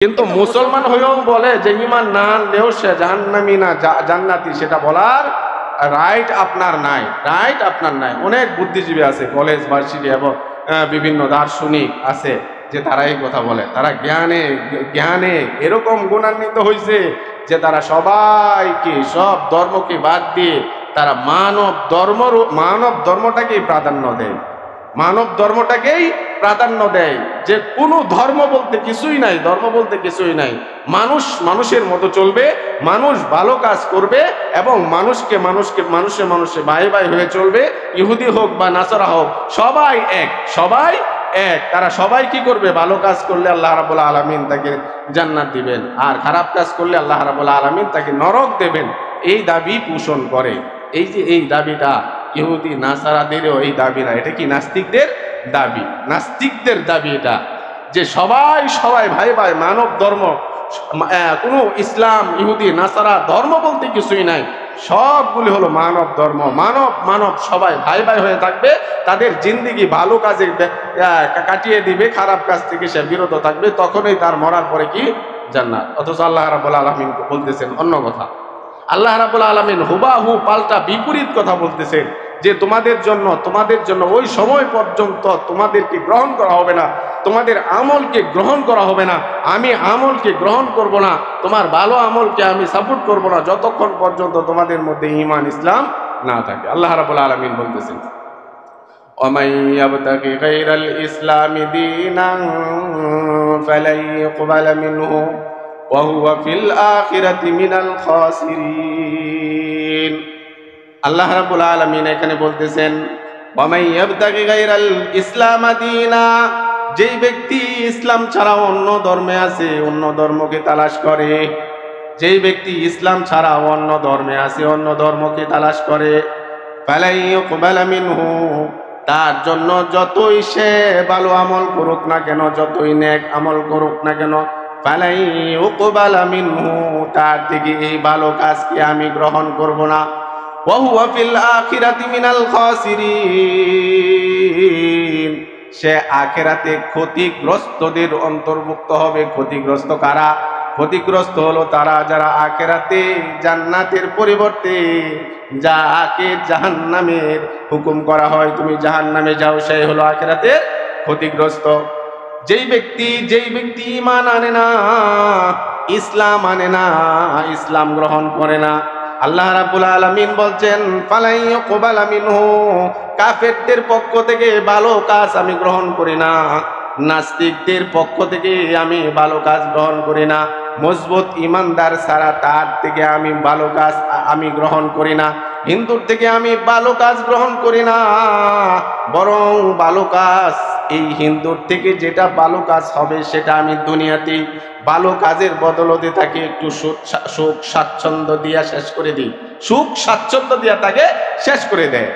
কিন্তু মুসলমান হয়েও বলে যে ঈমান না আনলেও সে জাহান্নামী না জান্নাতি, সেটা বলার রাইট আপনার নাই, রাইট আপনার নাই। অনেক বুদ্ধিজীবী আছে, কলেজ ভার্সিটি এবং বিভিন্ন দার্শনিক আছে যে তারা এই কথা বলে। তারা জ্ঞানে জ্ঞানে এরকম গুণান্বিত হয়েছে যে তারা সবাইকে, সব ধর্মকে বাদ দিয়ে তারা মানব ধর্মটাকেই প্রাধান্য দেয়, মানব ধর্মটাকেই প্রাধান্য দেয়। যে কোনো ধর্ম বলতে কিছুই নাই, ধর্ম বলতে কিছুই নাই। মানুষ মানুষের মতো চলবে, মানুষ ভালো কাজ করবে এবং মানুষে মানুষে ভাই ভাই হয়ে চলবে। ইহুদি হোক বা নাসারা হোক, সবাই এক, সবাই এক। তারা সবাই কি করবে? ভালো কাজ করলে আল্লাহ রাব্বুল আলামিন তাকে জান্নাত দিবেন, আর খারাপ কাজ করলে আল্লাহ রাব্বুল আলামিন তাকে নরক দেবেন। এই দাবি পোষণ করে। এই যে এই দাবিটা ইহুদি নাসারাদেরও এই দাবি না, এটা কি নাস্তিকদের দাবি, নাস্তিকদের দাবি এটা, যে সবাই সবাই ভাই ভাই, মানব ধর্ম, কোনো ইসলাম ইহুদি নাসারা ধর্ম বলতে কিছুই নাই, সবগুলি হলো মানব ধর্ম। মানব মানব সবাই ভাই ভাই হয়ে থাকবে, তাদের জিন্দিগি ভালো কাজে কাটিয়ে দিবে, খারাপ কাজ থেকে সে বিরত থাকবে, তখনই তার মরার পরে কি জান্নাত। অথচ আল্লাহ রাব্বুল আলামিন বলতেছেন অন্য কথা। আল্লাহ রাব্বুল আলামিন হুবাহু পাল্টা বিপরীত কথা বলতেছেন যে তোমাদের জন্য ওই সময় পর্যন্ত তোমাদেরকে গ্রহণ করা হবে না, তোমাদের আমলকে গ্রহণ করা হবে না, আমি আমলকে গ্রহণ করব না, তোমার ভালো আমলকে আমি সাপোর্ট করব না, যতক্ষণ পর্যন্ত তোমাদের মধ্যে ঈমান ইসলাম না থাকে। আল্লাহ রাব্বুল আলামিন বলতেছেন ওয়ামান ইয়াবতাগি গায়রাল ইসলামি দীনান ফালাই ইউকবালা মিনহু ওয়া হুয়া ফিল আখিরাতি মিনাল খাসিরিন। আল্লাহ রাব্বুল আলামিন এখানে বলতেছেন ওয়ামান ইয়াবতাগি গায়রাল ইসলামা দীনা, যেই ব্যক্তি ইসলাম ছাড়া অন্য ধর্মে আছে, অন্য ধর্মকে তালাশ করে, যেই ব্যক্তি ইসলাম ছাড়া অন্য ধর্মে আছে, অন্য ধর্মকে তালাশ করে, ফালাই ইউকবালা মিনহু, তার জন্য যতই সে ভালো আমল করুক না কেন, যতই নেক আমল করুক না কেন, ফালাই ইউকবালা মিনহু, তার থেকে এই ভালো কাজকে আমি গ্রহণ করব না। ওয়া হুয়া ফিল আখিরাতি মিনাল খাসিরিন, সে আখিরাতে ক্ষতিগ্রস্তদের অন্তর্ভুক্ত হবে। ক্ষতিগ্রস্ত কারা? ক্ষতিগ্রস্ত হলো তারা যারা আখিরাতে জান্নাতের পরিবর্তে যাকে জাহান্নামের হুকুম করা হয়, তুমি জাহান্নামে যাও, সেই হলো আখিরাতের ক্ষতিগ্রস্ত। যেই ব্যক্তি ঈমান আনে না, ইসলাম আনে না, ইসলাম গ্রহণ করে না, আল্লাহ রাব্বুল আলামিন বলছেন ফালাই ইউকবালা মিনহু, কাফেরদের পক্ষ থেকে ভালো কাজ আমি গ্রহণ করি না, নাস্তিকদের পক্ষ থেকে আমি ভালো কাজ গ্রহণ করি না, মজবুত ইমানদার ছাড়া তার থেকে আমি ভালো কাজ আমি গ্রহণ করি না, হিন্দুর থেকে আমি ভালো কাজ গ্রহণ করি না, বরং ভালো কাজ এই হিন্দুর থেকে যেটা ভালো কাজ হবে সেটা আমি দুনিয়াতে ভালো কাজের বদলতে তাকে একটু সুখ স্বাচ্ছন্দ্য দিয়া শেষ করে দিই, সুখ স্বাচ্ছন্দ্য দিয়া তাকে শেষ করে দেয়।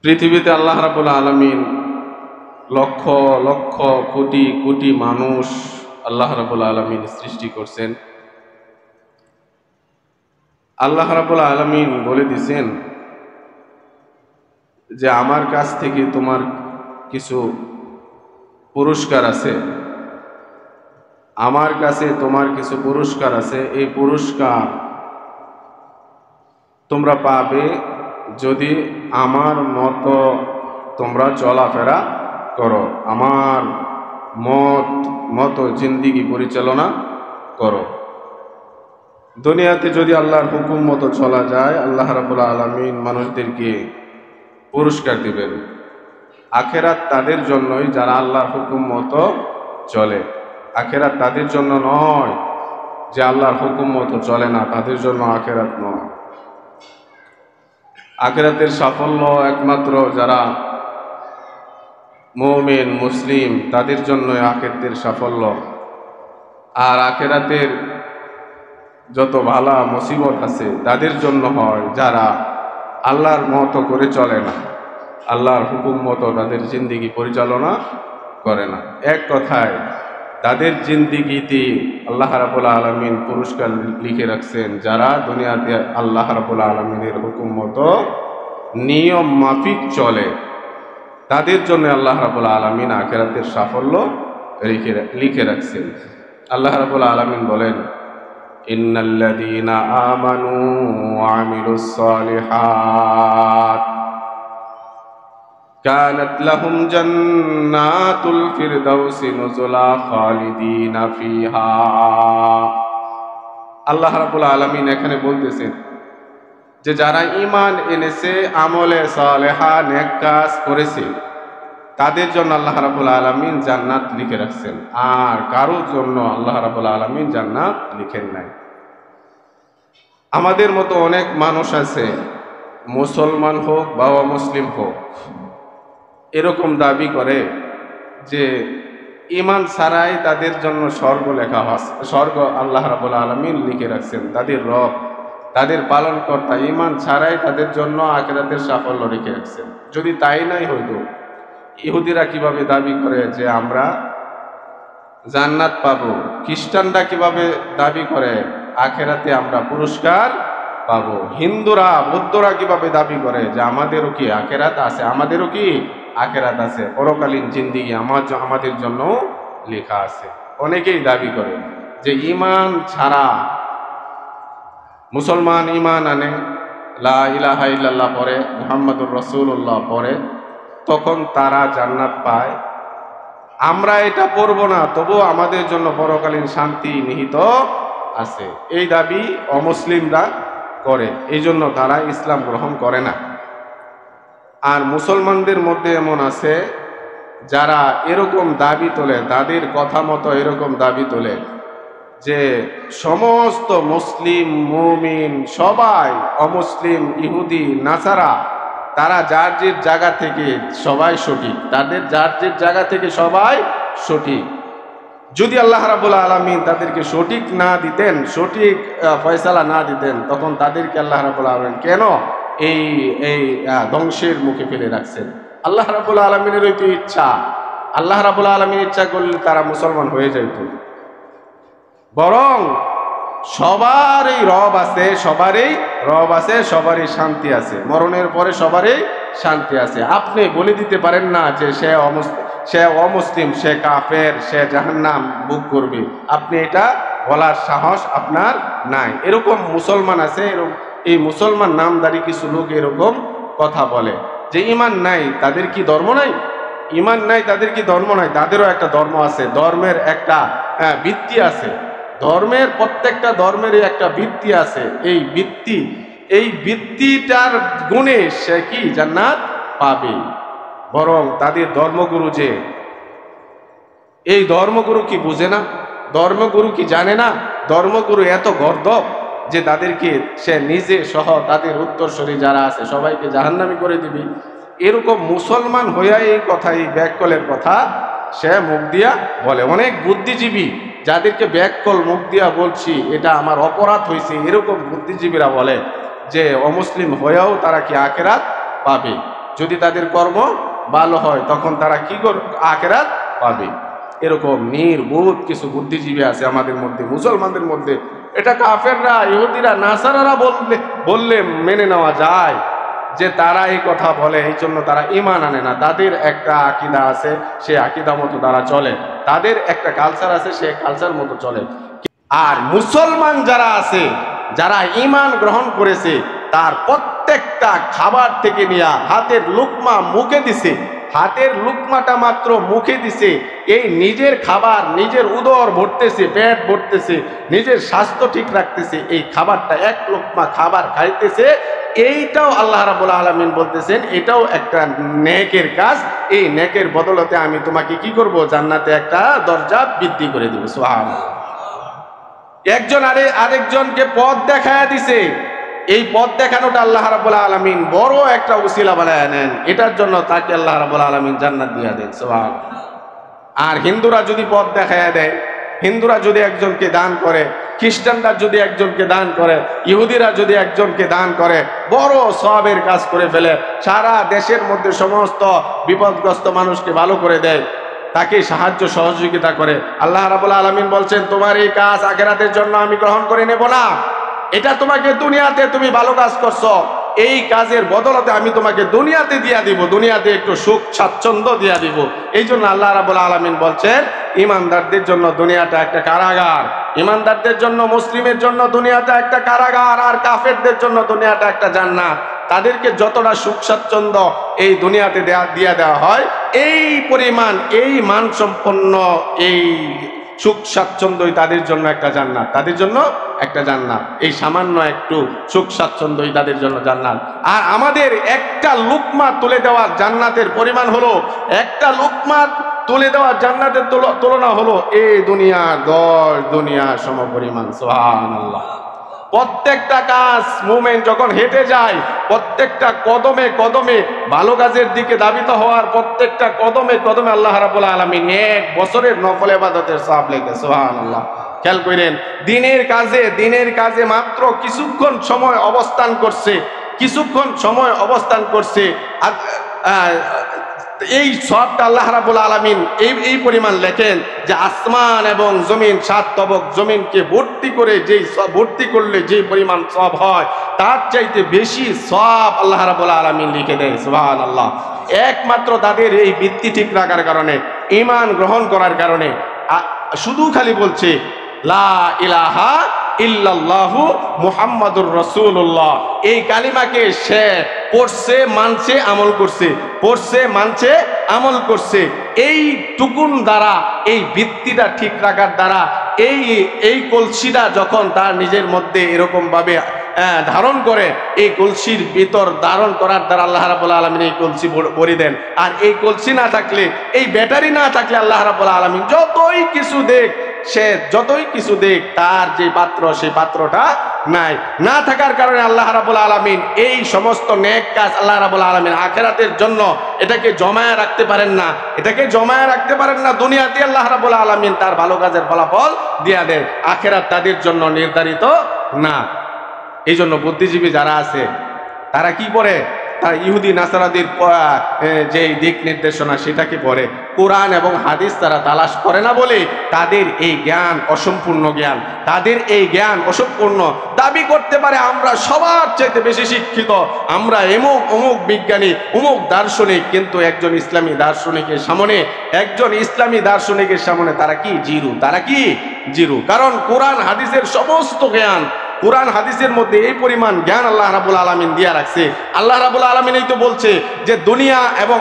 পৃথিবীতে আল্লাহ রাব্বুল আলামিন লক্ষ লক্ষ কোটি কোটি মানুষ আল্লাহ রাব্বুল আলামিন সৃষ্টি করছেন। আল্লাহ রাব্বুল আলামিন বলে দিয়েছেন যে আমার কাছ থেকে তোমার কিছু পুরস্কার আছে, আমার কাছে তোমার কিছু পুরস্কার আছে, এই পুরস্কার তোমরা পাবে যদি আমার মতো তোমরা চলাফেরা করো, আমার মতো জিন্দিগি পরিচালনা করো। দুনিয়াতে যদি আল্লাহর হুকুম মতো চলা যায়, আল্লাহ রাব্বুল আলামিন মানুষদেরকে পুরস্কার দিবেন। আখিরাত তাদের জন্যই যারা আল্লাহর হুকুম মতো চলে। আখিরাত তাদের জন্য নয় যে আল্লাহর হুকুম মতো চলে না, তাদের জন্য আখিরাত নয়। আখিরাতের সাফল্য একমাত্র যারা মুমিন মুসলিম তাদের জন্য আখিরাতের সাফল্য। আর আখিরাতের যত ভালা মুসিবত আছে তাদের জন্য হয় যারা আল্লাহর মতো করে চলে না, আল্লাহর হুকুম মতো তাদের জিন্দিগি পরিচালনা করে না। এক কথায় তাদের জিন্দিগিতে আল্লাহ রাব্বুল আলামিন পুরস্কার লিখে রাখছেন যারা দুনিয়াতে আল্লাহ রাব্বুল আলামিনের হুকুম মতো নিয়ম মাফিক চলে, তাদের জন্য আল্লাহ রাব্বুল আলামিন আখিরাতের সাফল্য লিখে রাখছেন। আল্লাহ রাব্বুল আলামিন বলেন, ইন্নাল্লাযীনা আমানু ওয়া আমিলুস সালিহাত কানাত লাহুম জান্নাতুল ফিরদাউসি নুজুলা খালিদিনা ফিহা। আল্লাহ রাব্বুল আলামিন এখানে বলতেছেন যে যারা ঈমান এনেছে, আমলে সালেহা নেক কাজ করেছে, তাদের জন্য আল্লাহ রাব্বুল আলামিন জান্নাত লিখে রাখছেন, আর কারোর জন্য আল্লাহ রাব্বুল আলামিন জান্নাত লিখেন নাই। আমাদের মতো অনেক মানুষ আছে, মুসলমান হোক বা অমুসলিম হোক, এরকম দাবি করে যে ঈমান ছাড়াই তাদের জন্য স্বর্গ লেখা আছে, স্বর্গ আল্লাহ রাব্বুল আলামিন লিখে রাখছেন, তাদের রব, তাদের পালনকর্তা ঈমান ছাড়াই তাদের জন্য আখিরাতের সাফল্য লিখে রাখছেন। যদি তাই নাই হইতো, ইহুদিরা কিভাবে দাবি করে যে আমরা জান্নাত পাবো, খ্রিস্টানরা কিভাবে দাবি করে আখিরাতে আমরা পুরস্কার পাবো, হিন্দুরা বৌদ্ধরা কিভাবে দাবি করে যে আমাদেরও কি আখিরাত আছে, আমাদেরও কি আখিরাত আছে, পরকালীন জিন্দেগি আমাদের জন্য লেখা আছে। অনেকেই দাবি করে যে ঈমান ছাড়া, মুসলমান ঈমান আনে, লা ইলাহা ইল্লাল্লাহ পড়ে, মুহাম্মাদুর রাসূলুল্লাহ পড়ে, তখন তারা জান্নাত পায়। আমরা এটা পড়ব না, তবুও আমাদের জন্য পরকালীন শান্তি নিহিত আছে। এই দাবি অমুসলিমরা করে, এই জন্য তারা ইসলাম গ্রহণ করে না। আর মুসলমানদের মধ্যে এমন আছে যারা এরকম দাবি তোলে, তাদের কথা মতো এরকম দাবি তোলে যে সমস্ত মুসলিম মুমিন সবাই অমুসলিম, ইহুদি, নাসারা, তারা যার যে জায়গা থেকে সবাই সঠিক, তাদের যার যে জায়গা থেকে সবাই সঠিক। যদি আল্লাহ রাব্বুল আলামিন তাদেরকে সঠিক না দিতেন, সঠিক ফয়সালা না দিতেন, তখন তাদেরকে আল্লাহ রাব্বুল আলামিন কেন এই ধ্বংসের মুখে ফেলে রাখছেন? আল্লাহ রাব্বুল আলামিনের ওই তো ইচ্ছা, আল্লাহ রাব্বুল আলামিন ইচ্ছা করলে তারা মুসলমান হয়ে যাইত। বরং সবারই রব আছে, সবারই রব আছে, সবারই শান্তি আছে, মরণের পরে সবারই শান্তি আছে। আপনি বলে দিতে পারেন না যে সে অমুসলিম, সে কাফের, সে জাহান্নাম ভোগ করবে, আপনি এটা বলার সাহস আপনার নাই। এরকম মুসলমান আছে, এই মুসলমান নামদারি কিছু লোক এরকম কথা বলে যে ঈমান নাই, তাদের কি ধর্ম নাই? ঈমান নাই, তাদের কি ধর্ম নাই? তাদেরও একটা ধর্ম আছে, ধর্মের একটা ভিত্তি আছে, ধর্মের প্রত্যেকটা ধর্মেরই একটা ভিত্তি আছে। এই ভিত্তিটার গুণে সে কি জান্নাত পাবে। বরং তাদের ধর্মগুরু যে, এই ধর্মগুরু কি বুঝে না? ধর্মগুরু কি জানে না? ধর্মগুরু এত গর্দভ যে তাদেরকে সে নিজে সহ তাদের উত্তরসূরি যারা আছে সবাইকে জাহান্নামী করে দিবে। এরকম মুসলমান হইয়া এই কথা, এই ব্যাককলের কথা সে মুখ দিয়া বলে। অনেক বুদ্ধিজীবী যাদেরকে ব্যাককল মুখ দিয়া বলছি এটা আমার অপরাধ হয়েছে, এরকম বুদ্ধিজীবীরা বলে যে অমুসলিম হয়েও তারা কি আখিরাত পাবে, যদি তাদের কর্ম ভালো হয় তখন তারা কি আখিরাত পাবে। এরকম নির্বোধ কিছু বুদ্ধিজীবী আছে আমাদের মধ্যে, মুসলমানদের মধ্যে। এটা কাফেররা, ইহুদিরা, নাসারারা বললে মেনে নেওয়া যায় যে তারা এই কথা বলে, এই জন্য তারা ঈমান আনে না। তাদের একটা আকীদা আছে, সে আকীদা মতো তারা চলে, তাদের একটা কালচার আছে, সে কালচার মতো চলে। আর মুসলমান যারা আছে, যারা ঈমান গ্রহণ করেছে, তার প্রত্যেকটা খাবার থেকে নিয়ে হাতের লুকমা মুখে দিছে, হাতের লুকমাটা মাত্র মুখে দিছে, এই নিজের খাবার, নিজের উদর ভরতেছে, পেট ভরতেছে, নিজের স্বাস্থ্য ঠিক রাখতেছে, এই খাবারটা এক লুকমা খাবার খাইতেছে, এইটাও আল্লাহ রাব্বুল আলামিন বলতেছেন এটাও একটা নেকের কাজ। এই নেকের বদলতে আমি তোমাকে কি করব? জান্নাতে একটা দরজা বৃদ্ধি করে দিব। সুবহানাল্লাহ। একজন আরেকজনকে পথ দেখায়া দিছে, এই পথ দেখানোটা আল্লাহ রাব্বুল আলামিন বড় একটা উসিলা বানায় নেন, এটার জন্য তাকে আল্লাহ রাব্বুল আলামিন জান্নাত দিয়া দেন। সুবহানাল্লাহ। আর হিন্দুরা যদি পথ দেখায়া দেয়, হিন্দুরা যদি একজনকে দান করে, খ্রিস্টানরা যদি একজনকে দান করে, ইহুদিরা যদি একজনকে দান করে, বড় সওয়াবের কাজ করে ফেলে, সারা দেশের মধ্যে সমস্ত বিপদগ্রস্ত মানুষকে ভালো করে দেয়, তাকে সাহায্য সহযোগিতা করে। আল্লাহ রাব্বুল আলামিন বলছেন তোমার এই কাজ আখিরাতের জন্য আমি গ্রহণ করে নেব না, এটা তোমাকে দুনিয়াতে তুমি ভালো কাজ করছো, এই কাজের বদলতে আমি তোমাকে দুনিয়াতে দিয়া দিব, দুনিয়াতে একটু সুখ স্বাচ্ছন্দ্য দিয়া দিব। এই জন্য আল্লাহ রাব্বুল আলামিন বলছেন ইমানদারদের জন্য দুনিয়াটা একটা কারাগার, ইমানদারদের জন্য মুসলিমের জন্য দুনিয়াটা একটা কারাগার, আর কাফেরদের জন্য দুনিয়াটা একটা জান্নাত। তাদেরকে যতটা সুখ স্বাচ্ছন্দ্য এই দুনিয়াতে দিয়ে দেওয়া হয়, এই পরিমাণ এই মানসম্পন্ন এই সুখ স্বাচ্ছন্দ্যই তাদের জন্য একটা জান্নাত, তাদের জন্য একটা জান্নাত। এই সামান্য একটু সুখ স্বাচ্ছন্দ্যই তাদের জন্য জান্নাত। আর আমাদের একটা লুকমা তুলে দেওয়ার জান্নাতের পরিমাণ হলো, একটা লুকমা তুলে দেওয়ার জান্নাতের তুলনা হলো এই দুনিয়া 10 দুনিয়া সম পরিমাণ। সুবহানাল্লাহ। প্রত্যেকটা কাজ মুমিন যখন হেঁটে যায়, প্রত্যেকটা কদমে কদমে ভালো কাজের দিকে ধাবিত হওয়ার প্রত্যেকটা কদমে কদমে আল্লাহ রাব্বুল আলামিন 1 বছরের নফল ইবাদতের সওয়াব লেখে। সুবহানাল্লাহ। খেয়াল করেন, দিনের কাজে মাত্র কিছুক্ষণ সময় অবস্থান করছে, কিছুক্ষণ সময় অবস্থান করছে, এই সবটা আল্লাহ রাব্বুল আলামিন এই পরিমাণ লেখেন যে আসমান এবং জমিন, 7 তবক জমিনকে ভর্তি করে ভর্তি করলে যে পরিমাণ সওয়াব হয়, তার চাইতে বেশি সওয়াব আল্লাহ রাব্বুল আলামিন লিখে দেয়। সুবহানাল্লাহ। একমাত্র তাদের এই ভিত্তি ঠিক রাখার কারণে, ঈমান গ্রহণ করার কারণে, শুধু খালি বলছে লা ইলাহা ইল্লাল্লাহু মুহাম্মাদুর রাসূলুল্লাহ, এই কালিমাকে সে পড়ছে, মানছে, আমল করছে, পড়ছে, মানছে, আমল করছে। এই টুকুন দ্বারা, এই ভিত্তিটা ঠিক রাখার দ্বারা, এই কলসিটা যখন তার নিজের মধ্যে এরকম ভাবে ধারণ করে, এই কলসির ভিতর ধারণ করার দ্বারা আল্লাহ রাব্বুল আলামিন এই কলসি ভরে দেন। আর এই কলসি না থাকলে, এই ব্যাটারি না থাকলে আল্লাহ রাব্বুল আলামিন যতই কিছু দেখ, সে যতই কিছু দেখ, তার যে পাত্র, সেই পাত্রটা নাই। না থাকার কারণে আল্লাহ রাব্বুল আলামিন এই সমস্ত নেক কাজ আল্লাহ রাব্বুল আলামিন আখিরাতের জন্য এটাকে জমায়ে রাখতে পারেন না, এটাকে জমায়ে রাখতে পারেন না। দুনিয়াতে আল্লাহ রাব্বুল আলামিন তার ভালো কাজের ফলাফল দিয়া দেন, আখিরাত তাদের জন্য নির্ধারিত না। এই জন্য বুদ্ধিজীবী যারা আছে তারা কি করে, তারা ইহুদি নাসারাদের যে দিক নির্দেশনা সেটাকে পড়ে, কোরআন এবং হাদিস তারা তালাশ করে না বলে তাদের এই জ্ঞান অসম্পূর্ণ জ্ঞান, তাদের এই জ্ঞান অসম্পূর্ণ। দাবি করতে পারে আমরা সবার চাইতে বেশি শিক্ষিত, আমরা অমুক বিজ্ঞানী, অমুক দার্শনিক, কিন্তু একজন ইসলামী দার্শনিকের সামনে তারা কি জিরু, তারা কি জিরু। কারণ কোরআন হাদিসের সমস্ত জ্ঞান, কোরআন হাদিসের মধ্যে এই পরিমাণ জ্ঞান আল্লাহ রাব্বুল আলামিন দিয়া রাখছে। আল্লাহ রাব্বুল আলামিন এই তো বলছে যে দুনিয়া এবং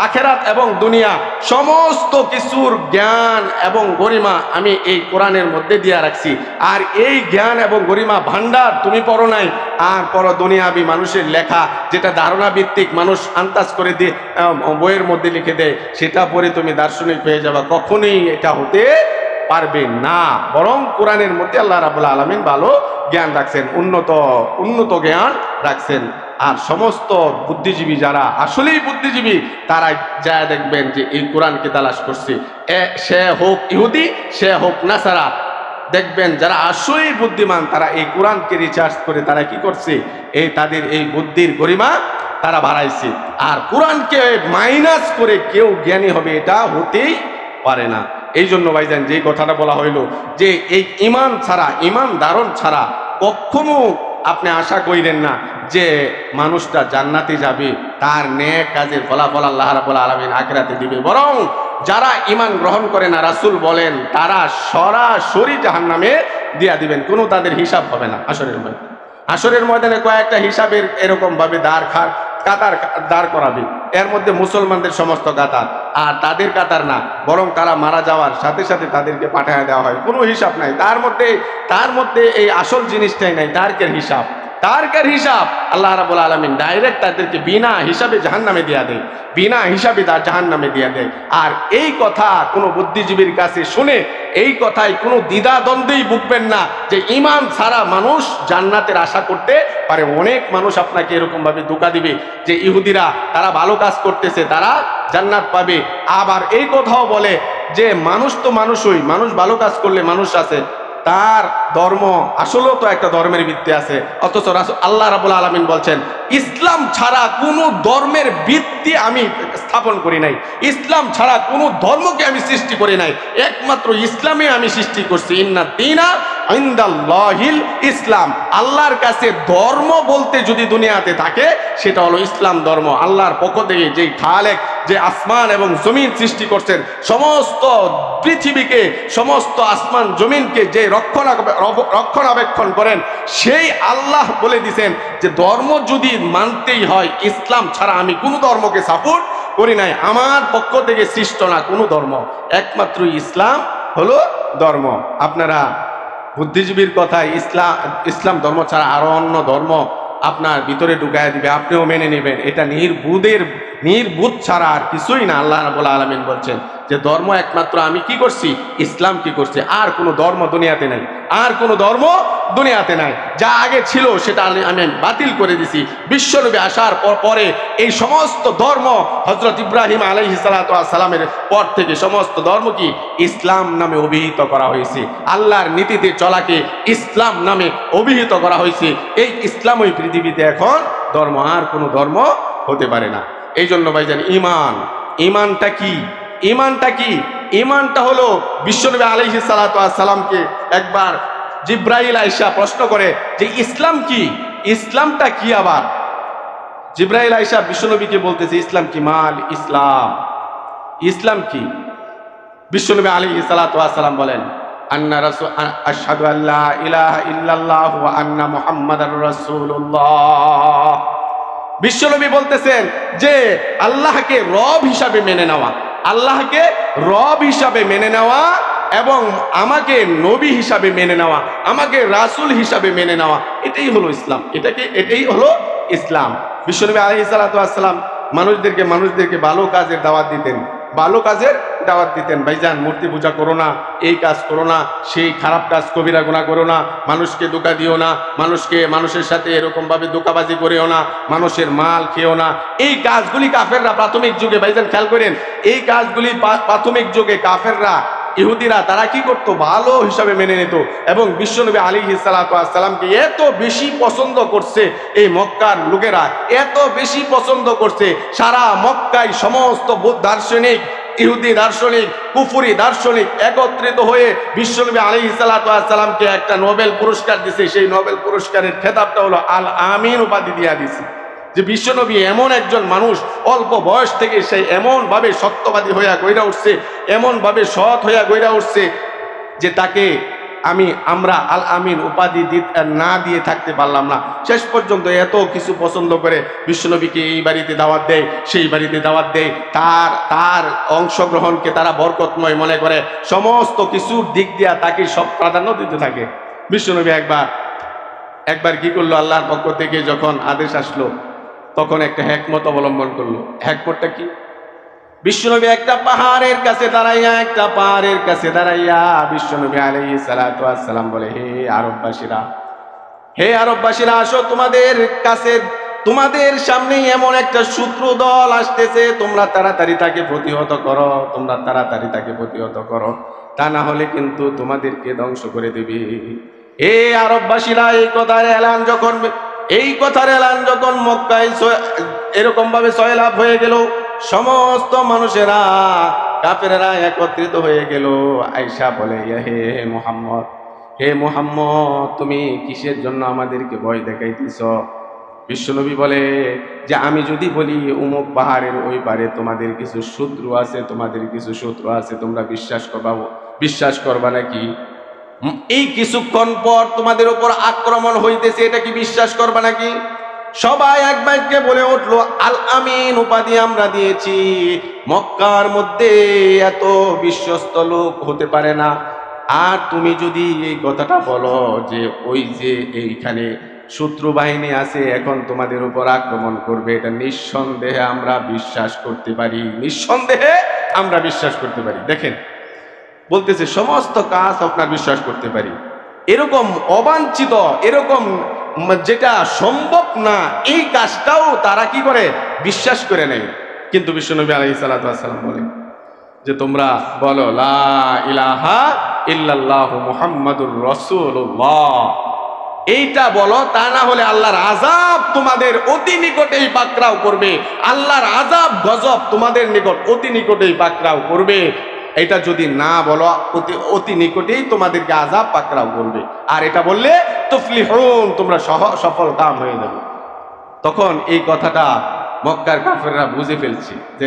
আখেরাত এবং দুনিয়া সমস্ত কিছুর জ্ঞান এবং গরিমা আমি এই কোরআনের মধ্যে দিয়া রাখছি। আর এই জ্ঞান এবং গরিমা ভান্ডার তুমি পড়ো নাই, আর পড়ো দুনিয়াবি মানুষের লেখা, যেটা ধারণা ভিত্তিক, মানুষ আন্দাজ করে দিয়ে বইয়ের মধ্যে লিখে দেয়, সেটা পড়ে তুমি দার্শনিক হয়ে যাবা। কখনোই এটা হতে পারবে না। বরং কোরআনের মধ্যে আল্লাহ রাব্বুল আলামিন ভালো জ্ঞান রাখছেন, উন্নত জ্ঞান রাখছেন। আর সমস্ত বুদ্ধিজীবী যারা আসলেই বুদ্ধিজীবী, তারা যা দেখবেন যে এই কোরআনকে তালাশ করছে, সে হোক ইহুদি, সে হোক নাসারা, দেখবেন যারা আসলেই বুদ্ধিমান তারা এই কোরআনকে রিসার্চ করে তারা কি করছে, এই তাদের এই বুদ্ধির গরিমা তারা বাড়াইছে। আর কোরআনকে মাইনাস করে কেউ জ্ঞানী হবে এটা হতেই পারে না। এই জন্য ভাইজান যে কথাটা বলা হইল যে এই ঈমান ছাড়া, ঈমান ধারণ ছাড়া কখনো আপনি আশা করেন না যে মানুষটা জান্নাতে যাবে, তার নেক কাজের ফলাফল আল্লাহ রাব্বুল আলামিন আখিরাতে দিবে। বরং যারা ঈমান গ্রহণ করে না, রাসূল বলেন তারা সরাসরি জাহান্নামে দিয়া দিবেন, কোনো তাদের হিসাব হবে না। হাসরের ময়দানে কয়েকটা হিসাবের এরকম ভাবে কাতার দাঁড় করাবে, এর মধ্যে মুসলমানদের সমস্ত কাতার, আর তাদের কাতার না, বরং তারা মারা যাওয়ার সাথে সাথে তাদেরকে পাঠায় দেওয়া হয়, কোনো হিসাব নাই তার মধ্যে এই আসল জিনিসটাই নাই, তারকের হিসাব আল্লাহ রাব্বুল আলামিন ডাইরেক্ট তাদেরকে বিনা হিসাবে জাহান্নামে দিয়া দেয়, বিনা হিসাবে তার জাহান্নামে দিয়া দেয়। আর এই কথা কোনো বুদ্ধিজীবীর কাছে শুনে এই কথায় কোনো দ্বিধাদ্বন্দ্বেই ভুগবেন না যে ঈমান ছাড়া মানুষ জান্নাতের আশা করতে পারে। অনেক মানুষ আপনাকে এরকম ভাবে ধোঁকা দিবে যে ইহুদিরা তারা ভালো কাজ করতেছে, তারা জান্নাত পাবে। আবার এই কথাও বলে যে মানুষ তো মানুষই, মানুষ ভালো কাজ করলে মানুষ আছে, তার ধর্ম আসলেও তো একটা ধর্মের ভিত্তি আছে। অথচ আল্লাহ রাব্বুল আলামিন বলছেন ইসলাম ছাড়া কোনো ধর্মের ভিত্তি আমি স্থাপন করি নাই, ইসলাম ছাড়া কোনো ধর্মকে আমি সৃষ্টি করি নাই, একমাত্র ইসলামে আমি সৃষ্টি করছি। ইন্না দীনা ইনদাল্লাহিল ইসলাম। আল্লাহর কাছে ধর্ম বলতে যদি দুনিয়াতে থাকে সেটা হলো ইসলাম ধর্ম। আল্লাহর পক্ষ থেকে যেই খালেক, যে আসমান এবং জমিন সৃষ্টি করছেন, সমস্ত পৃথিবীকে, সমস্ত আসমান জমিনকে যে রক্ষণাবেক্ষণ করেন, সেই আল্লাহ বলে দিছেন যে ধর্ম যদি মানতেই হয়, ইসলাম ছাড়া আমি কোনো ধর্মকে সাপোর্ট করি নাই। আমার পক্ষ থেকে সৃষ্ট না কোনো ধর্ম, একমাত্র ইসলাম হলো ধর্ম। আপনারা বুদ্ধিজীবীর কথায় ইসলাম ধর্ম ছাড়া আরো অন্য ধর্ম আপনার ভিতরে ঢুকায় দিবে, আপনিও মেনে নেবেন। এটা নির্বুধ ছাড়া আর কিছুই না। আল্লাহ রাব্বুল আলামিন বলছেন যে ধর্ম একমাত্র আমি কি করছি, ইসলাম কি করছে, আর কোনো ধর্ম দুনিয়াতে নাই, আর কোনো ধর্ম দুনিয়াতে নাই। যা আগে ছিল সেটা আমি বাতিল করে দিছি। বিশ্বনবী আসার পরে এই সমস্ত ধর্ম, হযরত ইব্রাহিম আলাইহিস সালাতু ওয়াস সালামের পর থেকে সমস্ত ধর্ম কি ইসলাম নামে অভিহিত করা হয়েছে। আল্লাহর নীতিতে চলাকে ইসলাম নামে অভিহিত করা হয়েছে। এই ইসলামই পৃথিবীতে এখন ধর্ম, আর কোনো ধর্ম হতে পারে না। এই জন্য ভাইজান, ইমানটা কি? ইমানটা হলো, বিশ্বনবী আলাইহিস সালাতু ওয়াস সালামকে একবার জিব্রাইল আয়েশা প্রশ্ন করে যে ইসলাম কি, ইসলামটা কি? আবার জিব্রাইল আয়েশা বিশ্বনবীকে বলতেছে ইসলাম কি? মাল ইসলাম কি? বিশ্বনবী আলাইহিস সালাতু ওয়াস সালাম বলেন আন্না রাসূল আশহাদু আল্লা ইলাহা ইল্লাল্লাহ ওয়া আন্না মুহাম্মাদার রাসূলুল্লাহ। বিশ্বনবী বলতেছেন যে আল্লাহকে রব হিসাবে মেনে নেওয়া, আল্লাহকে রব হিসাবে মেনে নেওয়া এবং আমাকে নবী হিসাবে মেনে নেওয়া, আমাকে রাসূল হিসাবে মেনে নেওয়া, এটাই হলো ইসলাম। এটাই হলো ইসলাম। বিশ্বনবী আলাইহিস সালাতু ওয়াস সালাম মানুষদেরকে ভালো কাজের দাওয়াত দিতেন, ভালো কাজের দাওয়াত দিতেন। ভাইজান, মূর্তি পূজা করো না, এই কাজ করো না, সেই খারাপ কাজ কবিরা গুনাহ করো না, মানুষকে ধোঁকা দিও না, মানুষের সাথে এরকম ভাবে ধোঁকাবাজি করিও না, মানুষের মাল খেও না। এই কাজগুলি কাফেররা প্রাথমিক যুগে, ভাইজান খেয়াল করেন, এই কাজগুলি প্রাথমিক যুগে কাফেররা, ইহুদিরা তারা কি করতো, ভালো হিসাবে মেনে নিত। এবং বিশ্বনবী আলাইহিস সালাতু ওয়াস সালামকে এত বেশি পছন্দ করছে এই মক্কার লোকেরা, এত বেশি পছন্দ করছে, সারা মক্কায় সমস্ত দার্শনিক, ইহুদি দার্শনিক, কুফরি দার্শনিক একত্রিত হয়ে বিশ্বনবী আলাইহিস সালাতু ওয়াস সালামকে একটা নোবেল পুরস্কার দিছে। সেই নোবেল পুরস্কারের খেতাবটা হলো আল আমিন উপাধি দিয়া দিছে। যে বিশ্বনবী এমন একজন মানুষ, অল্প বয়স থেকে সে এমন ভাবে সত্যবাদী হইয়া গইরা উঠছে, এমন ভাবে সৎ হইয়া গইরা উঠছে যে তাকে আমরা আল আমিন উপাধি না দিয়ে থাকতে পারলাম না। শেষ পর্যন্ত এত কিছু পছন্দ করে বিশ্বনবীকে এই বাড়িতে দাওয়াত দেয়, সেই বাড়িতে দাওয়াত দেয়, তার অংশগ্রহণকে তারা বরকতময় মনে করে, সমস্ত কিছুর দিক দিয়া তাকে সব প্রাধান্য দিতে থাকে। বিশ্বনবী একবার কি করলো, আল্লাহর পক্ষ থেকে যখন আদেশ আসলো তখন একটা হিকমত অবলম্বন করলো। হিকমতটা কি? বিশ্বনবী একটা পাহাড়ের কাছে দাঁড়াইয়া বিশ্বনবী আলাইহিস সালাতু ওয়াস সালাম বলে, হে আরববাসীরা, আসো, তোমাদের সামনে এমন একটা শত্রু দল আসতেছে, তোমরা তাড়াতাড়ি তাকে প্রতিহত করো, তা না হলে কিন্তু তোমাদেরকে ধ্বংস করে দেবে। হে আরববাসীরা, এই কথার এলান যখন মক্কায় এরকম ভাবে সয়লাভ হয়ে গেল, সমস্ত মানুষেরা, কাফেররা একত্রিত হয়ে গেল। আয়েশা বলে, হে মুহাম্মদ, তুমি কিসের জন্য আমাদেরকে ভয় দেখাইতেছ? বিশ্বনবী বলে যে আমি যদি বলি অমুক পাহাড়ের ওই পারে তোমাদের কিছু শত্রু আছে, তোমরা বিশ্বাস করবা নাকি? এই কিছুক্ষণ পর তোমাদের উপর আক্রমণ হইতেছে, এটা কি বিশ্বাস করবা নাকি? সবাই এক বাক্যে বলে উঠলো, আল আমিন উপাধি আমরা দিয়েছি, মক্কার মধ্যে এত বিশ্বস্ত লোক হতে পারে না। আর তুমি যদি এই কথাটা বলো যে ওই যে এইখানে শত্রু বাহিনী আছে, এখন তোমাদের উপর আক্রমণ করবে, এটা নিঃসন্দেহে আমরা বিশ্বাস করতে পারি। দেখেন, বলতেছে সমস্ত কাজ আপনার বিশ্বাস করতে পারি। এরকম অবাঞ্ছিত, এরকম যেটা সম্ভব না, এই কাজটাও তারা কি করে, বিশ্বাস করে নেয়। কিন্তু বিশ্বনবী আলাইহিস সালাতু ওয়াস সালাম বলেন যে তোমরা বলো লা ইলাহা ইল্লাল্লাহু মুহাম্মাদুর রাসূলুল্লাহ, এইটা বলো, তা না হলে আল্লাহর আযাব তোমাদের অতি নিকটেই পাকড়াও করবে, আল্লাহর আযাব গজব তোমাদের নিকট অতি নিকটেই পাকড়াও করবে। এটা যদি না বলো অতি নিকটেই তোমাদেরকে আযাব পাকড়াও করবে, আর এটা বললে তুফলিহুন, তোমরা সফল কাম হয়ে যাবে। তখন এই কথাটা মক্কার কাফেররা বুঝে ফেলছে যে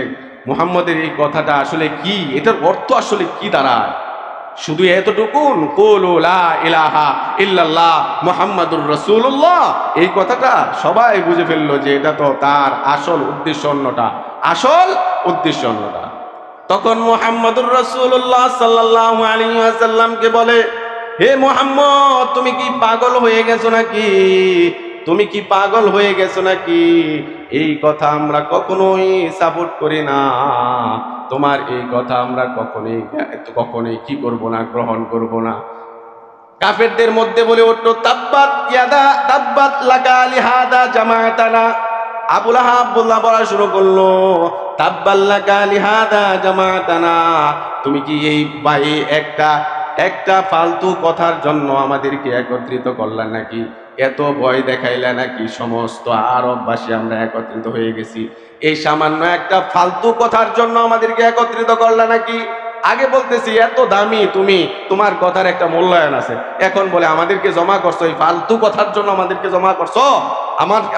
মুহাম্মদের এই কথাটা আসলে কি, এটার অর্থ আসলে কি দাঁড়ায়। শুধু এতটুকুন কুলু লা ইলাহা ইল্লাল্লাহ মুহাম্মাদুর রাসূলুল্লাহ, এই কথাটা সবাই বুঝে ফেললো যে এটা তো তার আসল উদ্দেশ্য অন্যটা, আসল উদ্দেশ্য অন্যটা। তখন মুহাম্মাদুর রাসূলুল্লাহ সাল্লাল্লাহু আলাইহি ওয়াসাল্লামকে বলে, হে মুহাম্মদ, তুমি কি পাগল হয়ে গেছো নাকি? তুমি কি পাগল হয়ে গেছো নাকি? এই কথা আমরা কখনোই সাপোর্ট করি না, তোমার এই কথা আমরা কখনোই কি করব না, গ্রহণ করব না। কাফেরদের মধ্যে বলে উঠল, তাব্বাত লাকা লিহাদা জামাতানা। আবু লাহাব বলা শুরু করলো, তাব্বাত লাকা লিহাদা জামাতানা, তুমি কি এই একটা ফালতু কথার জন্য আমাদেরকে একত্রিত করলা নাকি? এত ভয় দেখাইলা নাকি? সমস্ত আরববাসী আমরা একত্রিত হয়ে গেছি, এই সামান্য একটা ফালতু কথার জন্য আমাদেরকে একত্রিত করলা নাকি? আগে বলতেছি এত দামি তুমি, তোমার কথার একটা মূল্যায়ন আছে, এখন বলে আমাদেরকে জমা করছো এই ফালতু কথার জন্য, আমাদেরকে জমা করছো,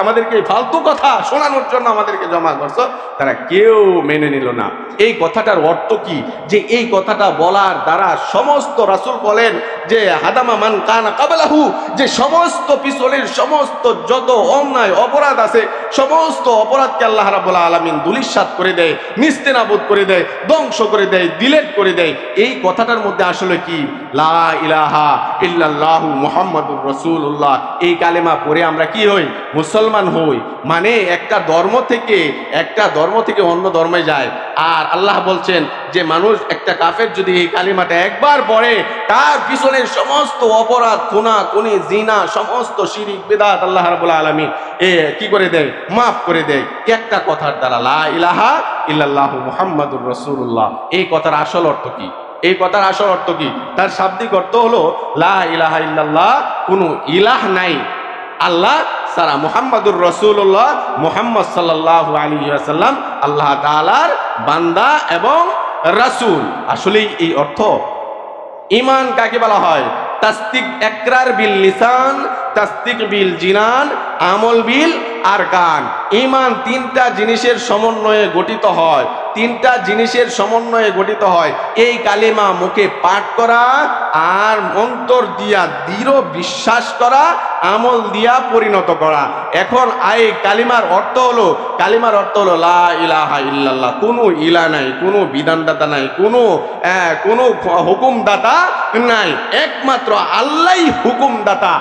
আমাদেরকে এই ফালতু কথা শোনানোর জন্য আমাদেরকে জমা করছো। তারা কেউ মেনে নিল না। এই কথাটার অর্থ কি? যে এই কথাটা বলার দ্বারা সমস্ত রাসূল বলেন যে হাদামা মান কানা ক্বাবলাহু, যে সমস্ত পিছনের সমস্ত যত অন্যায় অপরাধ আছে, সমস্ত অপরাধকে আল্লাহ রাব্বুল আলামিন ধূলিসাৎ করে দেয়, নিস্তেনাবুদ করে দেয়, ধ্বংস করে দেয়, ডিলিট করে দেয়। এই কথাটার মধ্যে আসলে কি? লা ইলাহা ইল্লাল্লাহু মুহাম্মাদুর রাসূলুল্লাহ। এই কালেমা পড়ে আমরা কি হই? মুসলমান হই। মানে একটা ধর্ম থেকে অন্য ধর্মে যায়। আর আল্লাহ বলছেন যে মানুষ, একটা কাফের যদি এই কালিমাটা একবার পড়ে, তার পিছনের সমস্ত অপরাধ, খুনাখুনি, জিনা, সমস্ত শিরিক বিদআত আল্লাহ রাব্বুল আলামিন কি করে দেয়? মাফ করে দেয় একটা কথার দ্বারা, লা ইলাহা ইল্লাল্লাহু মুহাম্মাদুর রাসূলুল্লাহ। এই কথার আসল অর্থ কি? এই কথার আসল অর্থ কি? তার শাব্দিক অর্থ হলো লা ইলাহা ইল্লাল্লাহ, কোনো ইলাহ নাই আল্লাহ ছাড়া, মুহাম্মাদুর রাসূলুল্লাহ, মুহাম্মদ সাল্লাল্লাহু আলাইহি ওয়াসাল্লাম আল্লাহ তাআলার বান্দা এবং রাসূল। আসলেই এই অর্থ। ঈমান কাকে বলা হয়? তাসদিক, ইকরার বিল লিসান, তাসদিক বিল জিনান, আমল বিল আরকান। ঈমান তিনটা জিনিসের সমন্বয়ে গঠিত হয়, তিনটা জিনিসের সমন্বয়ে গঠিত হয়। এই কালিমা মুখে পাঠ করা, আর অন্তর দিয়া দৃঢ় বিশ্বাস করা, আমল দিয়া পরিণত করা। এখন এই কালিমার অর্থ হলো লা ইলাহা ইল্লাল্লাহ, কোনো ইলা নাই, কোনো বিধানদাতা নাই, কোনো হুকুমদাতা নাই, একমাত্র আল্লাহই হুকুমদাতা।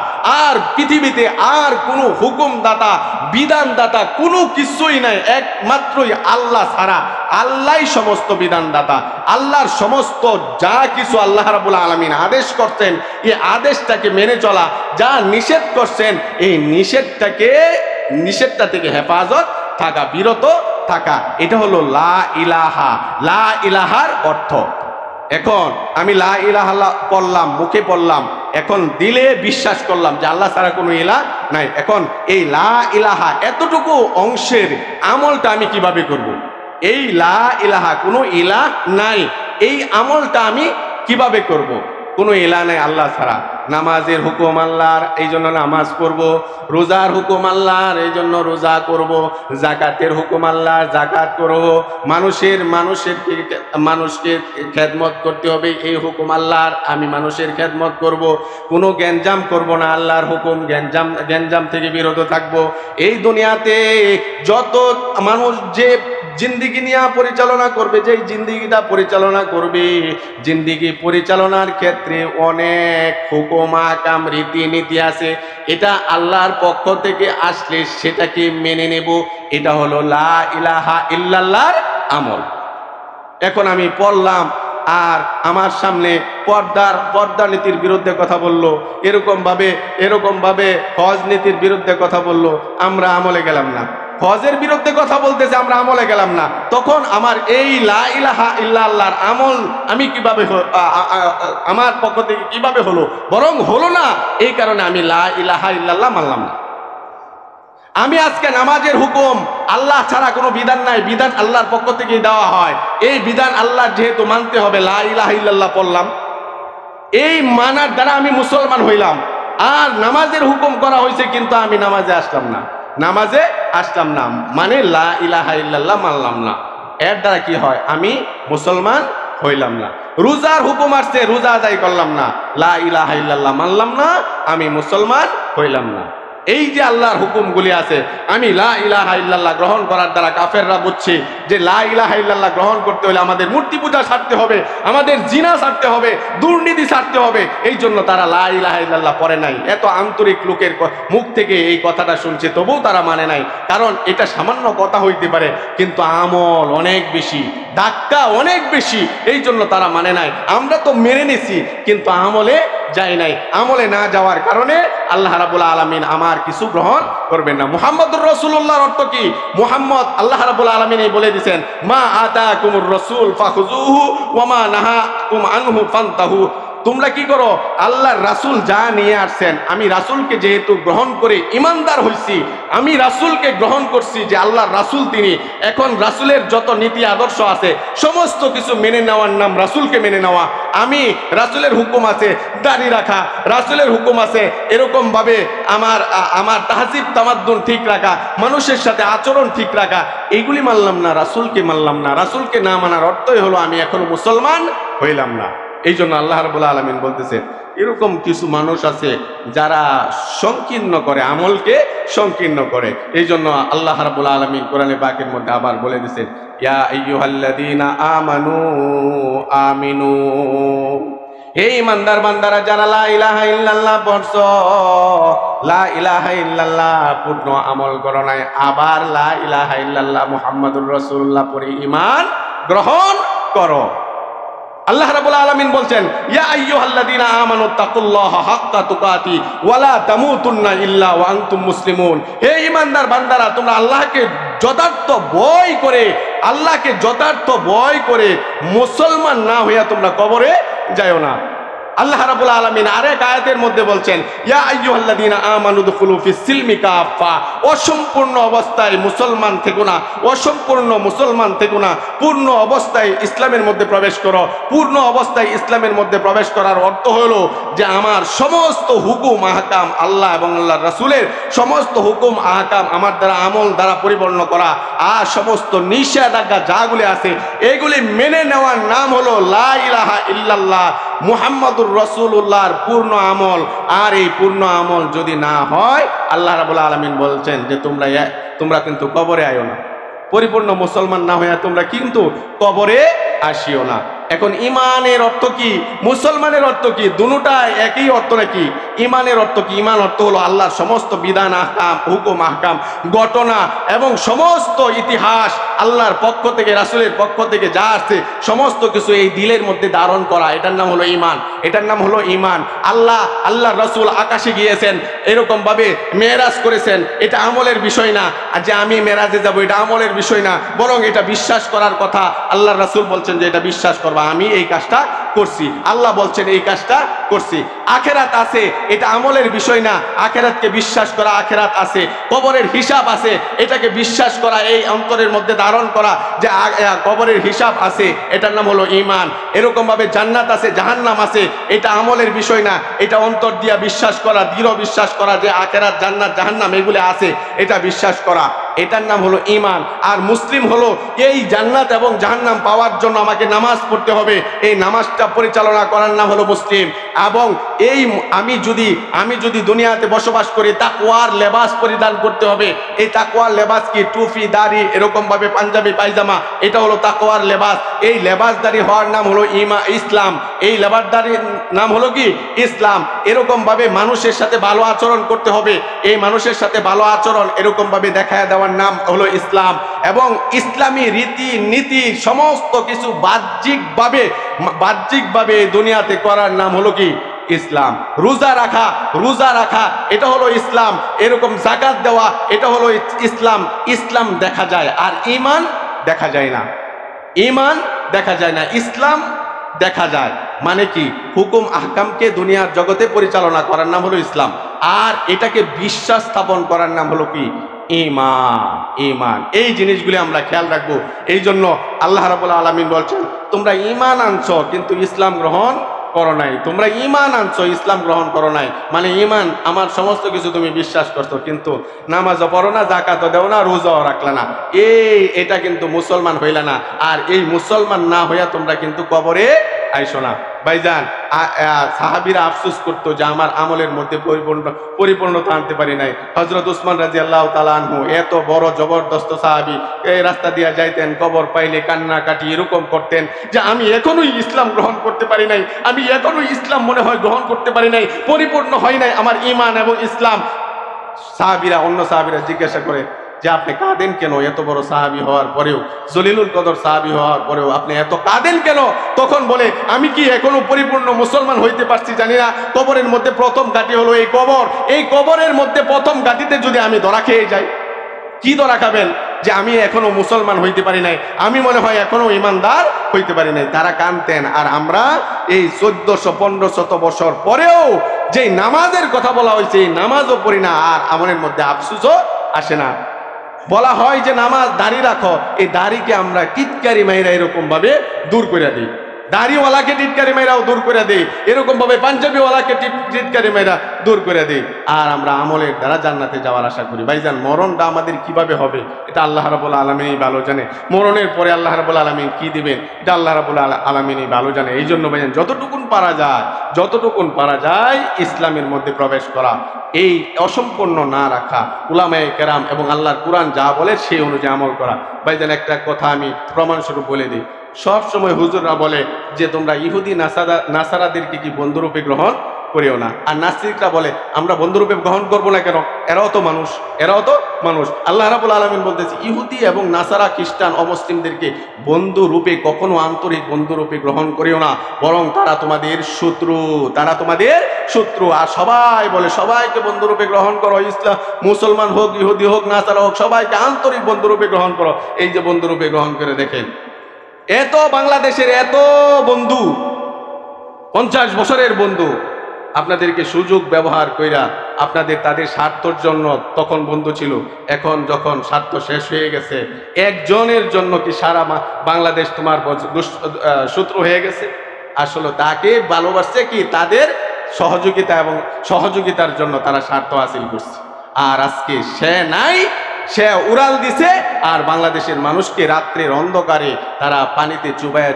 আর পৃথিবীতে আর কোনো হুকুমদাতা, বিধানদাতা কোনো কিছুই নাই, একমাত্রই আল্লাহ ছাড়া। আল্লাহই সমস্ত বিধানদাতা। আল্লাহর সমস্ত যা কিছু আল্লাহ রাব্বুল আলামিন আদেশ করছেন, এই আদেশটাকে মেনে চলা, যা নিষেধ করছেন এই নিষেধটা থেকে হেফাজত থাকা, বিরত থাকা, এটা হলো লা ইলাহা। লা ইলাহার অর্থ। এখন আমি লা ইলাহা পড়লাম, মুখে পড়লাম, এখন দিলে বিশ্বাস করলাম যে আল্লাহ ছাড়া কোনো ইলাহ নাই। এখন এই লা ইলাহা এতটুকু অংশের আমলটা আমি কিভাবে করব? এই লা ইলাহা, কোনো ইলাহ নাই, এই আমলটা আমি কিভাবে করব? কোনো ইলাহ নাই আল্লাহ ছাড়া। নামাজের হুকুম আল্লাহর, এই জন্য নামাজ করব। রোজার হুকুম আল্লাহর, এই জন্য রোজা করব। জাকাতের হুকুম আল্লাহর, জাকাত করব। মানুষকে খেদমত করতে হবে, এই হুকুম আল্লাহর, আমি মানুষের খেদমত করব। কোনো গ্যাঞ্জাম করব না, আল্লাহর হুকুম, গ্যাঞ্জাম থেকে বিরত থাকব। এই দুনিয়াতে যত মানুষ যে জিন্দিগি নিয়ে পরিচালনা করবে, যেই জিন্দিগিটা পরিচালনা করবে, জিন্দিগি পরিচালনার ক্ষেত্রে অনেক হুকুম আহকাম, রীতিনীতি আছে। এটা আল্লাহর পক্ষ থেকে আসলে সেটাকে মেনে নেব। এটা হলো লা ইলাহা ইল্লাল্লাহর আমল। এখন আমি পড়লাম, আর আমার সামনে পর্দা নীতির বিরুদ্ধে কথা বললো, এরকম ভাবে হজ নীতির বিরুদ্ধে কথা বললো, আমরা আমলে গেলাম না। হজের বিরুদ্ধে কথা বলতেছে, আমরা আমলে গেলাম না। তখন আমার এই লা ইলাহা ইল্লাল্লাহর আমল আমি কিভাবে, আমার পক্ষ থেকে কিভাবে হলো? বরং হলো না, এই কারণে আমি লা ইলাহা ইল্লাল্লাহ মানলাম না। আমি আজকে নামাজের হুকুম, আল্লাহ ছাড়া কোনো বিধান নাই, বিধান আল্লাহর পক্ষ থেকেই দেওয়া হয়। এই বিধান আল্লাহ যেহেতু মানতে হবে, লা ইলাহা ইল্লাল্লাহ পড়লাম, এই মানার দ্বারা আমি মুসলমান হইলাম। আর নামাজের হুকুম করা হয়েছে কিন্তু আমি নামাজে আসলাম না, নামাজে আসলাম না, মানে লা ইলাহা ইল্লাল্লাহ মানলাম না। এর দ্বারা কি হয়? আমি মুসলমান হইলাম না। রোজার হুকুম আসছে, রোজা আদায় করলাম না, লা ইলাহা ইল্লাল্লাহ মানলাম না, আমি মুসলমান হইলাম না। এই যে আল্লাহর হুকুমগুলি আছে, আমি লা ইলাহা ইল্লাল্লাহ গ্রহণ করার দ্বারা কাফেররা বুঝছে যে লা ইলাহা ইল্লাল্লাহ গ্রহণ করতে হলে আমাদের মূর্তি পূজা ছাড়তে হবে, আমাদের জিনা ছাড়তে হবে, দুর্নীতি ছাড়তে হবে। এই জন্য তারা লা ইলাহা ইল্লাল্লাহ পড়ে নাই। এত আন্তরিক লোকের মুখ থেকে এই কথাটা শুনছে, তবুও তারা মানে নাই। কারণ এটা সামান্য কথা হইতে পারে, কিন্তু আমল অনেক বেশি, ধাক্কা অনেক বেশি, এই জন্য তারা মানে নাই। আমরা তো মেনে নিছি, কিন্তু আমলে যাই নাই। আমলে না যাওয়ার কারণে আল্লাহ রাব্বুল আলামিন আমার কিছু গ্রহণ করবেন না। মুহাম্মদুর রাসূলুল্লাহর অর্থ কি? মুহাম্মদ আল্লাহ রাব্বুল আলামিন বলে দিয়েছেন, মা আতাকুমুর রাসূল ফাখুযুহু ওয়া মা নাহাকুম আনহু ফান্তাহু। তোমরা কি করো? আল্লাহর রাসূল যা নিয়ে আসছেন, আমি রাসূলকে যেহেতু গ্রহণ করে ইমানদার হইছি, আমি রাসূলকে গ্রহণ করছি যে আল্লাহর রাসূল তিনি। এখন রাসূলের যত নীতি আদর্শ আছে সমস্ত কিছু মেনে নেওয়ার নাম রাসূলকে মেনে নেওয়া। আমি রাসূলের হুকুম আছে দাড়ি রাখা, রাসূলের হুকুম আছে এরকম ভাবে আমার তাহজিব তামাদ্দুন ঠিক রাখা, মানুষের সাথে আচরণ ঠিক রাখা, এইগুলি মানলাম না, রাসূলকে মানলাম না। রাসূলকে না মানার অর্থই হলো আমি এখনো মুসলমান হইলাম না। এই জন্য আল্লাহ রাব্বুল আলামিন বলতেছে, এরকম কিছু মানুষ আছে যারা সংকীর্ণ করে, আমলকে সংকীর্ণ করে। এই জন্য আল্লাহ রাব্বুল আলামিন কোরআনে পাকের মধ্যে আবার বলে দিয়েছেন, ইয়া আইয়ুহাল্লাযীনা আমানু আমিনু। হে ইমানদার বান্দারা যারা লা ইলাহা ইল্লাল্লাহ পড়ছো, লা ইলাহা ইল্লাল্লাহ পূর্ণ আমল করো নাই, আবার লা ইলাহা ইল্লাল্লাহ মুহাম্মাদুর রাসূলুল্লাহ পড়ে ঈমান গ্রহণ করো। আল্লাহ রাব্বুল আলামিন বলছেন, ইয়া আইয়ুহাল্লাযীনা আমানু তাকুল্লাহা হাক্কা তুকাতি ওয়া লা তামুতুন্না ইল্লা ওয়া আনতুম মুসলিমুন। হে ঈমানদার বান্দারা, তোমরা আল্লাহকে যথার্থ ভয় করে, আল্লাহকে যথার্থ ভয় করে মুসলমান না হইয়া তোমরা কবরে যাও না। আল্লাহ রাব্বুল আলামিন আরেক আয়াতের মধ্যে বলছেন, ইয়া আইয়ুহাল্লাযীনা আমানু দুখুলু ফিস সিলমি কাফা। অসম্পূর্ণ অবস্থায় মুসলমান থেকো না, অসম্পূর্ণ মুসলমান থেকো না, পূর্ণ অবস্থায় ইসলামের মধ্যে প্রবেশ করো। পূর্ণ অবস্থায় ইসলামের মধ্যে প্রবেশ করার অর্থ হলো যে আমার সমস্ত হুকুম আহকাম, আল্লাহ এবং আল্লাহর রাসূলের সমস্ত হুকুম আহকাম আমার দ্বারা আমল দ্বারা পরিপূর্ণ করা, আর সমস্ত নিষেধাজ্ঞা যাগুলি আছে এগুলি মেনে নেওয়ার নাম হলো লা ইলাহা ইল্লাল্লাহ মুহাম্মাদুর রাসূলুল্লাহর পূর্ণ আমল। আর এই পূর্ণ আমল যদি না হয়, আল্লাহ রাব্বুল আলামিন বলছেন যে তোমরা কিন্তু কবরে আইও না। পরিপূর্ণ মুসলমান না হইয়া তোমরা কিন্তু কবরে আসিও না। এখন ইমানের অর্থ কি, মুসলমানের অর্থ কি? দুটোটা একই অর্থ নাকি? ইমানের অর্থ কি? ইমান অর্থ হলো আল্লাহর সমস্ত বিধান আহকাম, হুকুম আহকাম, ঘটনা এবং সমস্ত ইতিহাস আল্লাহর পক্ষ থেকে, রাসূলের পক্ষ থেকে যা আসছে সমস্ত কিছু এই দিলের মধ্যে ধারণ করা, এটার নাম হলো ইমান। এটার নাম হলো ইমান। আল্লাহর রাসূল আকাশে গিয়েছেন, এরকম ভাবে মেরাজ করেছেন, এটা আমলের বিষয় না। আর যে আমি মেরাজে যাব এটা আমলের বিষয় না, বরং এটা বিশ্বাস করার কথা। আল্লাহর রাসূল বলছেন যে এটা বিশ্বাস করবা, আমি এই কাজটা করছি, আল্লাহ বলছেন এই কাজটা করছি। আখেরাত আছে, এটা আমলের বিষয় না, আখেরাতকে বিশ্বাস করা, আখেরাত আছে, কবরের হিসাব আছে, এটাকে বিশ্বাস করা, এই অন্তরের মধ্যে ধারণ করা যে কবরের হিসাব আছে, এটার নাম হলো ঈমান। এরকম ভাবে জান্নাত আছে, জাহান্নাম আছে, এটা আমলের বিষয় না, এটা অন্তর দিয়া বিশ্বাস করা, দৃঢ় বিশ্বাস করা যে আখেরাত, জান্নাত, জাহান্নাম এগুলো আছে, এটা বিশ্বাস করা, এটার নাম হলো ঈমান। আর মুসলিম হলো এই জান্নাত এবং জাহান্নাম পাওয়ার জন্য আমাকে নামাজ পড়তে হবে, এই নামাজটা পরিচালনা করার নাম হলো মুসলিম। এবং এই আমি যদি দুনিয়াতে বসবাস করি, তাকওয়ার লেবাস পরিধান করতে হবে। এই তাকওয়ার লেবাস কি? টুপি, দাড়ি, এরকম ভাবে পাঞ্জাবি, পায়জামা, এটা হলো তাকওয়ার লেবাস। এই লেবাসদারি হওয়ার নাম হলো ইসলাম। এই লেবাসদারির নাম হলো কি? ইসলাম। এরকম ভাবে মানুষের সাথে ভালো আচরণ করতে হবে, এই মানুষের সাথে ভালো আচরণ এরকম ভাবে দেখায় দেওয়ার নাম হলো ইসলাম। এবং ইসলামী রীতি নীতি সমস্ত কিছু বাহ্যিকভাবে দুনিয়াতে করার নাম হলো কি? ইসলাম। রোজা রাখা এটা হলো ইসলাম। এরকম যাকাত দেওয়া এটা হলো ইসলাম। ইসলাম দেখা যায়, আর ঈমান দেখা যায় না। ঈমান দেখা যায় না, ইসলাম দেখা যায়। মানে কি? হুকুম আহকামকে দুনিয়ার জগতে পরিচালনা করার নাম হলো ইসলাম, আর এটাকে বিশ্বাস স্থাপন করার নাম হলো কি? ঈমান। ঈমান, এই জিনিসগুলি আমরা খেয়াল রাখবো। এই জন্য আল্লাহ রাব্বুল আলামিন বলছেন, তোমরা ঈমান আনছো কিন্তু ইসলাম গ্রহণ করো নাই। তোমরা ঈমান আনছো, ইসলাম গ্রহণ করো নাই, মানে ঈমান আমার সমস্ত কিছু তুমি বিশ্বাস করছো কিন্তু নামাজও পড়ো না, যাকাতও দেও না, রোজাও রাখলা না, এটা কিন্তু মুসলমান হইলা না। আর এই মুসলমান না হইয়া তোমরা কিন্তু কবরে আইসো না। ভাইজান, সাহাবীরা আফসোস করতো যে আমার আমলের মধ্যে পরিপূর্ণতা আনতে পারি নাই। হযরত উসমান রাদিয়াল্লাহু তাআলা আনহু এত বড় জবরদস্ত সাহাবী, এই রাস্তা দিয়ে যাইতেন, কবর পাইলে কান্নাকাটি এরকম করতেন যে আমি এখনোই ইসলাম গ্রহণ করতে পারি নাই, আমি এখনোই ইসলাম মনে হয় গ্রহণ করতে পারি নাই, পরিপূর্ণ হয় নাই আমার ঈমান এবং ইসলাম। অন্য সাহাবীরা জিজ্ঞাসা করে যে আপনি কাঁদেন কেন? এত বড় সাহাবী হওয়ার পরেও, জলিলুল কদর সাহাবী হওয়ার পরেও আপনি এত কাঁদেন কেন? তখন বলে, আমি কি এখনো পরিপূর্ণ মুসলমান হইতে পারছি জানি না। কবরের মধ্যে প্রথম ঘাঁটি হলো এই কবর। এই কবরের মধ্যে প্রথম ঘাঁটিতে যদি আমি ধরা খেয়ে যাই, কি ধরা খাবেন? যে আমি এখনো মুসলমান হইতে পারি নাই, আমি মনে হয় এখনো ইমানদার হইতে পারি নাই। তারা কাঁদতেন। আর আমরা এই 1400-1500 বছর পরেও যে নামাজের কথা বলা হয়েছে, এই নামাজও পড়ি না, আর আমাদের মধ্যে আফসোসও আসে না। বলা হয় যে নামাজ, দাড়ি রাখো, এই দাড়িকে আমরা টিটকারি মাইরা এরকম ভাবে দূর করে দিই, দাড়িওয়ালাকে টিটকারি মাইরাও দূর করে দিই, এরকম ভাবে পাঞ্জাবিওয়ালাকে টিটকারি মাইরা দূর করে দিই, আর আমরা আমলের দ্বারা জান্নাতে যাওয়ার আশা করি। ভাইজান, মরণটা আমাদের কিভাবে হবে এটা আল্লাহ রাব্বুল আলামিনই ভালো জানে। মরণের পরে আল্লাহ রাব্বুল আলামিন কি দিবেন এটা আল্লাহ রাব্বুল আলামিনই ভালো জানে। এই জন্য ভাইজান, যতটুকুন পারা যায় ইসলামের মধ্যে প্রবেশ করা, এই অসম্পূর্ণ না রাখা, উলামায়ে কেরাম এবং আল্লাহর কুরআন যা বলে সেই অনুযায়ী আমল করা। ভাইজান, একটা কথা আমি প্রমাণস্বরূপ বলে দিই। সব সময় হুজুররা বলে যে তোমরা ইহুদি নাসারাদেরকে কি বন্ধুরূপে গ্রহণ করিও না, আর নাস্তিকরা বলে আমরা বন্ধুরূপে গ্রহণ করবো না কেন, এরাও তো মানুষ। আল্লাহ রাব্বুল আলামিন বলতেছে, ইহুদি এবং নাসারা, খ্রিস্টান, অমুসলিমদেরকে বন্ধুরূপে, কখনো আন্তরিক বন্ধুরূপে গ্রহণ করিও না, বরং তারা তোমাদের শত্রু। আর সবাই বলে সবাইকে বন্ধুরূপে গ্রহণ করো, ইসলাম, মুসলমান হোক, ইহুদি হোক, নাসারা হোক, সবাইকে আন্তরিক বন্ধুরূপে গ্রহণ করো। এই যে বন্ধুরূপে গ্রহণ করে দেখেন, এত বাংলাদেশের এত বন্ধু, 50 বছরের বন্ধু, আপনাদেরকে সুযোগ ব্যবহার কইরা তাদের স্বার্থের জন্য তখন বন্ধু ছিল, এখন যখন স্বার্থ শেষ হয়ে গেছে, একজনের জন্য কি সারা বাংলাদেশ তোমার শত্রু হয়ে গেছে? আসলে তাকে ভালোবাসছে কি তাদের সহযোগিতা এবং সহযোগিতার জন্য তারা স্বার্থ হাসিল করছে। আর আজকে সে নাই, সে উড়াল দিছে, আর বাংলাদেশের মানুষকে রাত্রের অন্ধকারে তারা পানিতে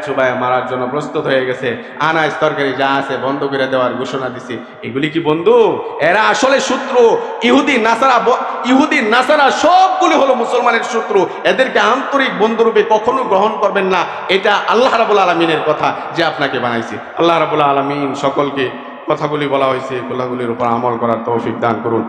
চুবায়া মারার জন্য প্রস্তুত হয়ে গেছে। আনাজ তরকারি যা আছে বন্ধ করে দেওয়ার ঘোষণা দিছে। এগুলি কি বন্ধু? এরা আসলে শত্রু। ইহুদি নাসারা সবগুলি হলো মুসলমানের শত্রু। এদেরকে আন্তরিক বন্ধুরূপে কখনো গ্রহণ করবেন না। এটা আল্লাহ রাব্বুল আলামিনের কথা যে আপনাকে বানাইছে। আল্লাহ রাব্বুল আলামিন সকলকে কথাগুলি বলা হয়েছে, কথাগুলির উপর আমল করার তৌফিক দান করুন।